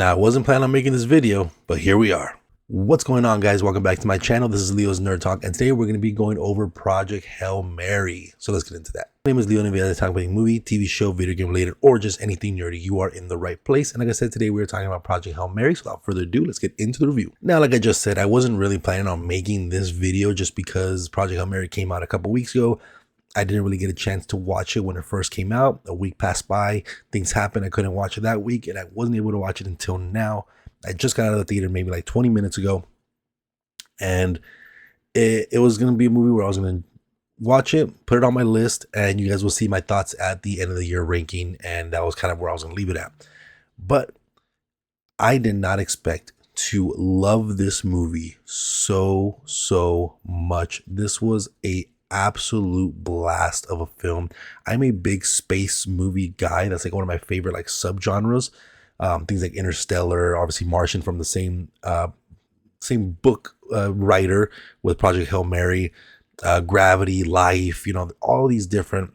Now, I wasn't planning on making this video, but here we are. What's going on, guys? Welcome back to my channel. This is Leo's Nerd Talk, and today we're going to be going over Project Hail Mary. So let's get into that. My name is Leo, and if you talk about a movie, TV show, video game related, or just anything nerdy, you are in the right place. And like I said, today we're talking about Project Hail Mary. So without further ado, let's get into the review. Now, like I just said, I wasn't really planning on making this video just because Project Hail Mary came out a couple weeks ago. I didn't really get a chance to watch it when it first came out. A week passed by, things happened. I couldn't watch it that week, and I wasn't able to watch it until now. I just got out of the theater maybe like 20 minutes ago, and it was going to be a movie where I was going to watch it, put it on my list, and you guys will see my thoughts at the end of the year ranking, and that was kind of where I was going to leave it at. But I did not expect to love this movie so much. This was a absolute blast of a film. I'm a big space movie guy. That's like one of my favorite like subgenres. Things like Interstellar, obviously Martian from the same book writer with Project Hail Mary, Gravity, Life, all these different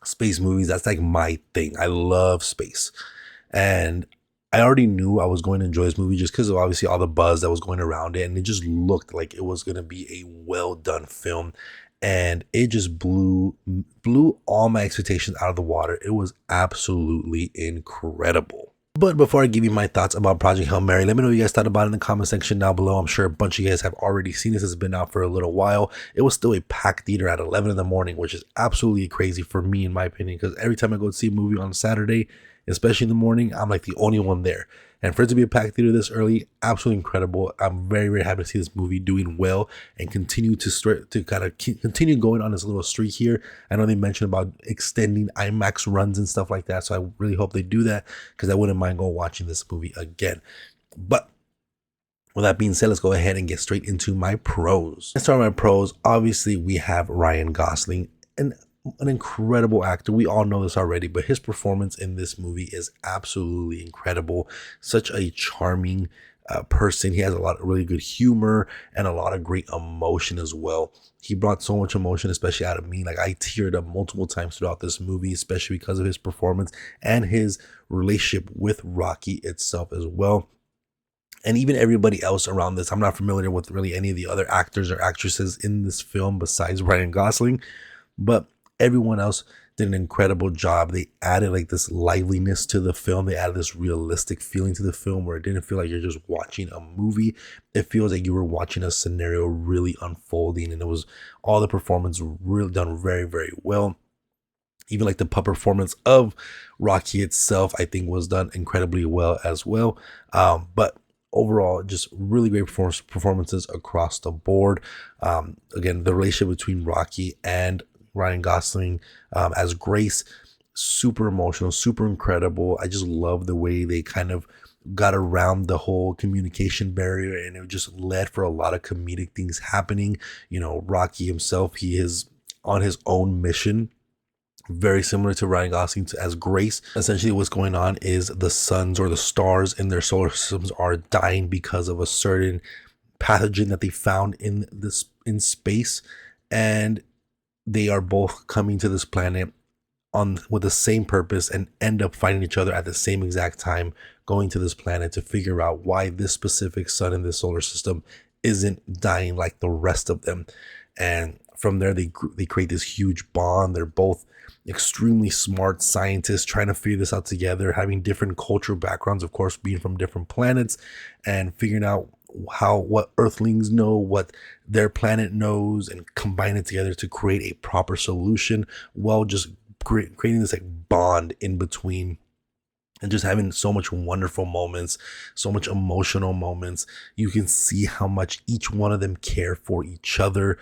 space movies. That's like my thing. I love space. And I already knew I was going to enjoy this movie just because of obviously all the buzz that was going around it. And it just looked like it was going to be a well done film. And it just blew all my expectations out of the water. It was absolutely incredible. But before I give you my thoughts about Project Hail Mary, let me know what you guys thought about it in the comment section down below. I'm sure a bunch of you guys have already seen this. It's been out for a little while. It was still a packed theater at 11 in the morning, which is absolutely crazy for me, in my opinion, because every time I go to see a movie on Saturday, especially in the morning, I'm like the only one there. And for it to be a packed theater this early, absolutely incredible. I'm very happy to see this movie doing well and continue to kind of continue going on this little streak here. I know they mentioned about extending IMAX runs and stuff like that, so I really hope they do that because I wouldn't mind going watching this movie again. But with that being said, let's go ahead and get straight into my pros. Let's start with my pros. Obviously, we have Ryan Gosling, and an incredible actor. We all know this already, but his performance in this movie is absolutely incredible. Such a charming person. He has a lot of really good humor and a lot of great emotion as well. He brought so much emotion, especially out of me. Like, I teared up multiple times throughout this movie, especially because of his performance and his relationship with Rocky itself as well. And even everybody else around this. I'm not familiar with really any of the other actors or actresses in this film besides Ryan Gosling, but everyone else did an incredible job. They added like this liveliness to the film. They added this realistic feeling to the film where it didn't feel like you're just watching a movie. It feels like you were watching a scenario really unfolding, and it was all the performance really done very well. Even like the performance of Rocky itself, I think was done incredibly well as well. But overall, just really great performances across the board. Again, the relationship between Rocky and Ryan Gosling as Grace, super emotional, super incredible. I just love the way they kind of got around the whole communication barrier, and it just led for a lot of comedic things happening. Rocky himself, he is on his own mission, very similar to Ryan Gosling as Grace. Essentially what's going on is the suns or the stars in their solar systems are dying because of a certain pathogen that they found in space, and they are both coming to this planet with the same purpose and end up finding each other at the same exact time, going to this planet to figure out why this specific sun in this solar system isn't dying like the rest of them. And from there, they create this huge bond. They're both extremely smart scientists trying to figure this out together, having different cultural backgrounds, of course, being from different planets, and figuring out what Earthlings know, what their planet knows, and combine it together to create a proper solution while just creating this like bond in between, and just having so much wonderful moments, so much emotional moments. You can see how much each one of them care for each other,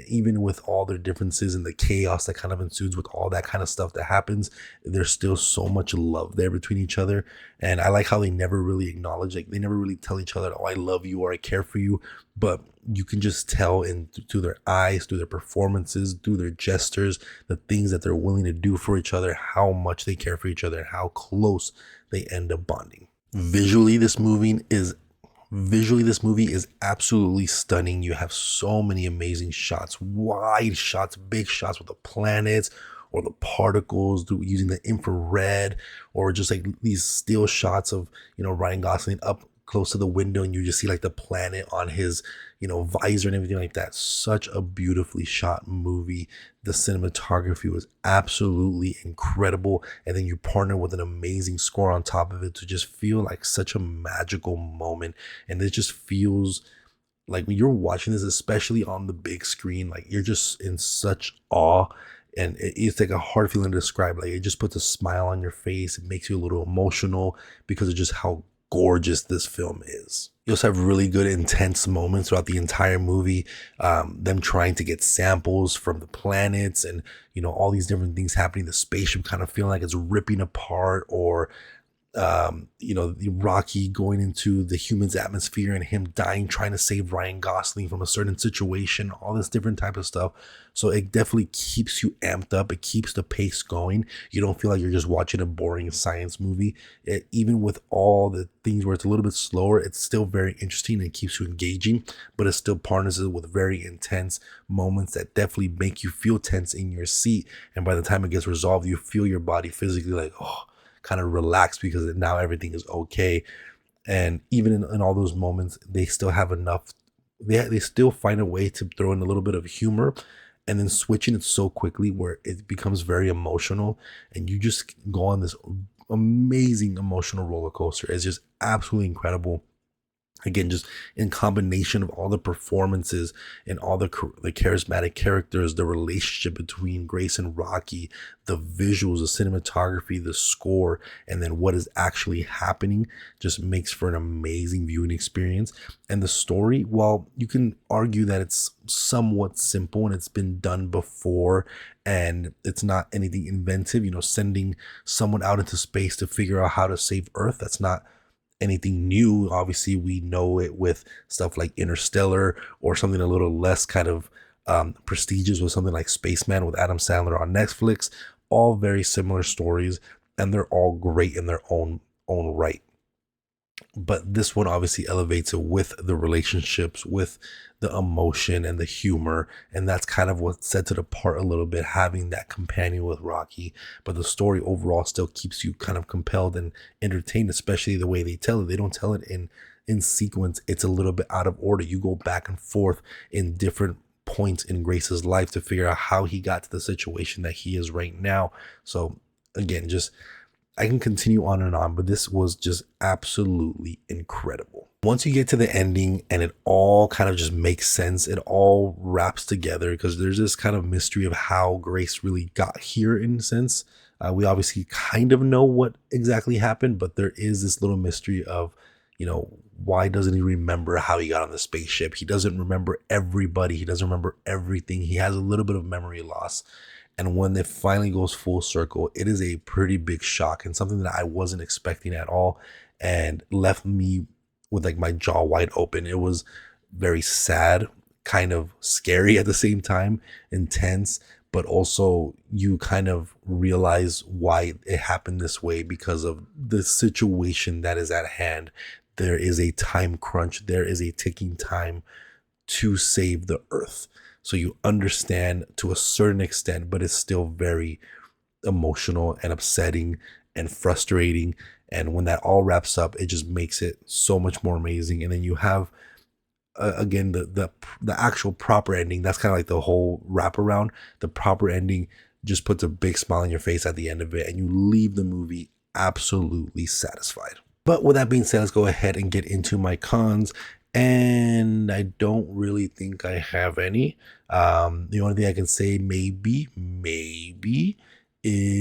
even with all their differences and the chaos that kind of ensues with all that kind of stuff that happens. There's still so much love there between each other. And I like how they never really acknowledge, like they never really tell each other, oh, I love you or I care for you, but you can just tell through their eyes, through their performances, through their gestures, the things that they're willing to do for each other, how much they care for each other, and how close they end up bonding. Visually, this movie is absolutely stunning. You have so many amazing shots, wide shots, big shots with the planets, or the particles using the infrared, or just like these still shots of, Ryan Gosling up close to the window and you just see like the planet on his, visor and everything like that. Such a beautifully shot movie. The cinematography was absolutely incredible. And then you partner with an amazing score on top of it to just feel like such a magical moment. And it just feels like when you're watching this, especially on the big screen, like you're just in such awe. And it's like a hard feeling to describe. Like it just puts a smile on your face. It makes you a little emotional because of just how gorgeous this film is. You also have really good intense moments throughout the entire movie. Them trying to get samples from the planets and, all these different things happening. The spaceship kind of feeling like it's ripping apart, or the Rocky going into the human's atmosphere and him dying trying to save Ryan Gosling from a certain situation, all this different type of stuff. So it definitely keeps you amped up. It keeps the pace going. You don't feel like you're just watching a boring science movie. Even with all the things where it's a little bit slower, it's still very interesting and it keeps you engaging, but it still partners it with very intense moments that definitely make you feel tense in your seat. And by the time it gets resolved, you feel your body physically like, oh, kind of relax because now everything is okay. And even in all those moments, they still have enough. They still find a way to throw in a little bit of humor, and then switching it so quickly where it becomes very emotional, and you just go on this amazing emotional roller coaster. It's just absolutely incredible. Again, just in combination of all the performances and all the charismatic characters, the relationship between Grace and Rocky, the visuals, the cinematography, the score, and then what is actually happening just makes for an amazing viewing experience. And the story, while you can argue that it's somewhat simple and it's been done before and it's not anything inventive, sending someone out into space to figure out how to save Earth, that's not anything new. Obviously, we know it with stuff like Interstellar, or something a little less kind of prestigious with something like Spaceman with Adam Sandler on Netflix. All very similar stories, and they're all great in their own right. But this one obviously elevates it with the relationships, with the emotion and the humor, and that's kind of what sets it apart a little bit, having that companion with Rocky. But the story overall still keeps you kind of compelled and entertained, especially the way they tell it. They don't tell it in sequence. It's a little bit out of order. You go back and forth in different points in Grace's life to figure out how he got to the situation that he is right now. So again, just I can continue on and on, but this was just absolutely incredible. Once you get to the ending and it all kind of just makes sense, it all wraps together because there's this kind of mystery of how Grace really got here in a sense. We obviously kind of know what exactly happened, but there is this little mystery of, why doesn't he remember how he got on the spaceship? He doesn't remember everybody. He doesn't remember everything. He has a little bit of memory loss. And when it finally goes full circle, it is a pretty big shock and something that I wasn't expecting at all, and left me with like my jaw wide open. It was very sad, kind of scary at the same time, intense, but also you kind of realize why it happened this way because of the situation that is at hand. There is a time crunch. There is a ticking time to save the Earth. So you understand to a certain extent, but it's still very emotional and upsetting and frustrating. And when that all wraps up, it just makes it so much more amazing. And then you have, again, the actual proper ending. That's kind of like the whole wraparound. The proper ending just puts a big smile on your face at the end of it, and you leave the movie absolutely satisfied. But with that being said, let's go ahead and get into my cons. And I don't really think I have any. The only thing I can say maybe is,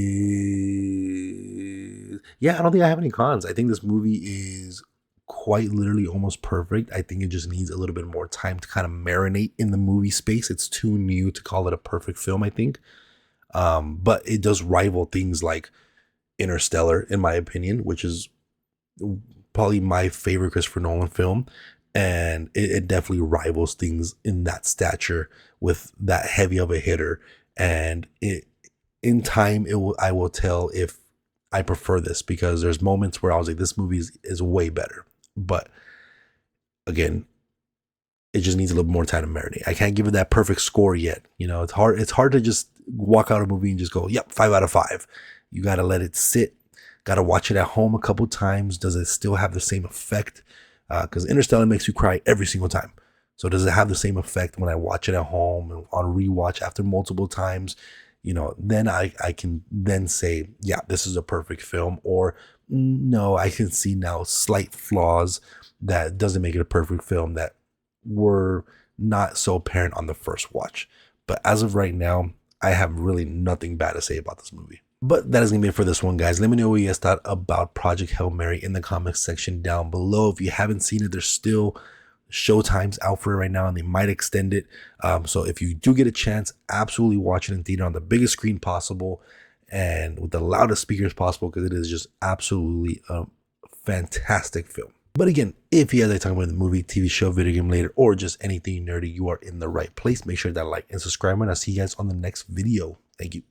yeah, I don't think I have any cons. I think this movie is quite literally almost perfect. I think it just needs a little bit more time to kind of marinate in the movie space. It's too new to call it a perfect film, I think. But it does rival things like Interstellar, in my opinion, which is probably my favorite Christopher Nolan film. And it definitely rivals things in that stature with that heavy of a hitter. And in time, I will tell if I prefer this, because there's moments where I was like, this movie is way better. But again, It just needs a little more time to marinate. I can't give it that perfect score yet. You know, it's hard. It's hard to just walk out a movie and just go, yep, 5 out of 5. You got to let it sit. Got to watch it at home a couple times. Does it still have the same effect? Because Interstellar makes you cry every single time. So does it have the same effect when I watch it at home and on rewatch after multiple times? You know, then I can then say, yeah, this is a perfect film. Or no, I can see now slight flaws that doesn't make it a perfect film that were not so apparent on the first watch. But as of right now, I have really nothing bad to say about this movie. But that is going to be it for this one, guys. Let me know what you guys thought about Project Hail Mary in the comments section down below. If you haven't seen it, there's still showtimes out for it right now, and they might extend it. So if you do get a chance, absolutely watch it in theater on the biggest screen possible and with the loudest speakers possible, because it is just absolutely a fantastic film. But again, if you guys like talking about the movie, TV show, video game related, or just anything nerdy, you are in the right place. Make sure that like and subscribe, and I'll see you guys on the next video. Thank you.